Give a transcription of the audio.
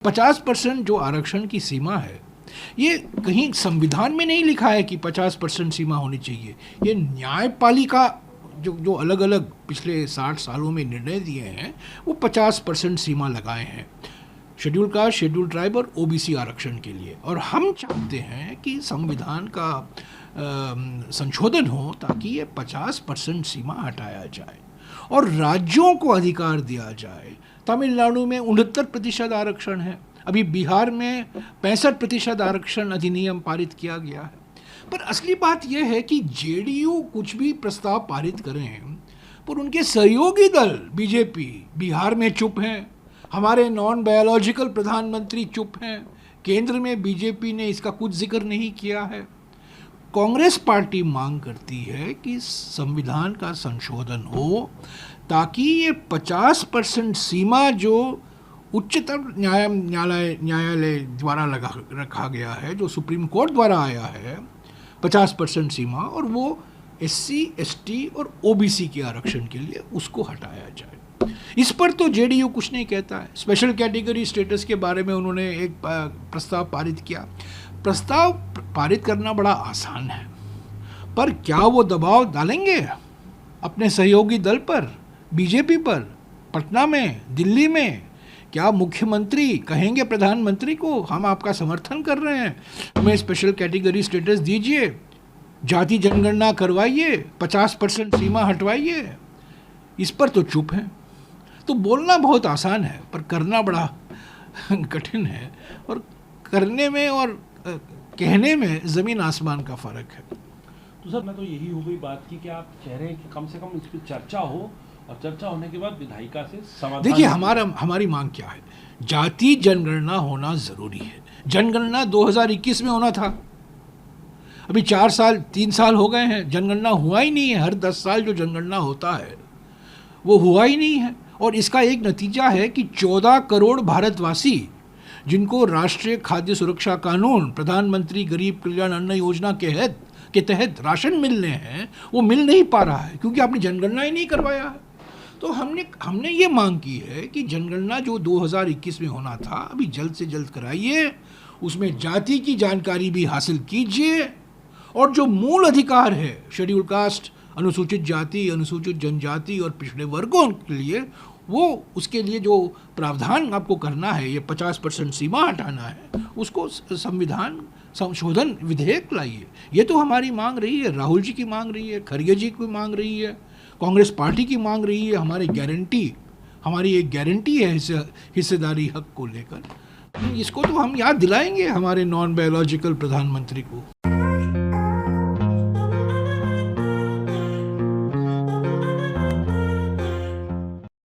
50% जो आरक्षण की सीमा है, ये कहीं संविधान में नहीं लिखा है कि 50% सीमा होनी चाहिए। ये न्यायपालिका जो अलग अलग पिछले 60 सालों में निर्णय दिए हैं, वो 50% सीमा लगाए हैं शेड्यूल कास्ट, शेड्यूल ट्राइब और ओबीसी आरक्षण के लिए। और हम चाहते हैं कि संविधान का संशोधन हो ताकि ये 50% सीमा हटाया जाए और राज्यों को अधिकार दिया जाए। तमिलनाडु में 69% आरक्षण है, अभी बिहार में 65% आरक्षण अधिनियम पारित किया गया है। पर असली बात यह है कि जेडीयू कुछ भी प्रस्ताव पारित करें, पर उनके सहयोगी दल बीजेपी बिहार में चुप हैं, हमारे नॉन बायोलॉजिकल प्रधानमंत्री चुप हैं, केंद्र में बीजेपी ने इसका कुछ जिक्र नहीं किया है। कांग्रेस पार्टी मांग करती है कि संविधान का संशोधन हो ताकि ये 50% सीमा जो उच्चतम न्यायालय द्वारा रखा गया है, जो सुप्रीम कोर्ट द्वारा आया है 50% सीमा, और वो एससी, एसटी और ओबीसी के आरक्षण के लिए उसको हटाया जाए। इस पर तो जेडीयू कुछ नहीं कहता है। स्पेशल कैटेगरी स्टेटस के बारे में उन्होंने एक प्रस्ताव पारित किया। प्रस्ताव पारित करना बड़ा आसान है, पर क्या वो दबाव डालेंगे अपने सहयोगी दल पर, बीजेपी पर? पटना में, दिल्ली में क्या मुख्यमंत्री कहेंगे प्रधानमंत्री को, हम आपका समर्थन कर रहे हैं, हमें स्पेशल कैटेगरी स्टेटस दीजिए, जाति जनगणना करवाइए, 50% सीमा हटवाइए? इस पर तो चुप है। तो बोलना बहुत आसान है, पर करना बड़ा कठिन है, और करने में और कहने में ज़मीन आसमान का फ़र्क है। तो सर, मैं तो यही हो गई बात की कि आप कह रहे हैं कि कम से कम इस पर चर्चा हो, और चर्चा होने के बाद विधायिका से समाधान। देखिए, हमारी मांग क्या है? जाति जनगणना होना ज़रूरी है। जनगणना 2021 में होना था, अभी 3 साल हो गए हैं, जनगणना हुआ ही नहीं है। हर 10 साल जो जनगणना होता है वो हुआ ही नहीं है। और इसका एक नतीजा है कि 14 करोड़ भारतवासी जिनको राष्ट्रीय खाद्य सुरक्षा कानून, प्रधानमंत्री गरीब कल्याण अन्न योजना के तहत राशन मिलने हैं, वो मिल नहीं पा रहा है क्योंकि आपने जनगणना ही नहीं करवाया है। तो हमने ये मांग की है कि जनगणना जो 2021 में होना था, अभी जल्द से जल्द कराइए, उसमें जाति की जानकारी भी हासिल कीजिए, और जो मूल अधिकार है शेड्यूल कास्ट, अनुसूचित जाति, अनुसूचित जनजाति और पिछड़े वर्गों के लिए, वो उसके लिए जो प्रावधान आपको करना है, ये 50% सीमा हटाना है, उसको संविधान संशोधन विधेयक लाइए। ये तो हमारी मांग रही है, राहुल जी की मांग रही है, खरगे जी की मांग रही है, कांग्रेस पार्टी की मांग रही है। हमारी एक गारंटी है हिस्सेदारी हक को लेकर। इसको तो हम याद दिलाएंगे हमारे नॉन बायोलॉजिकल प्रधानमंत्री को।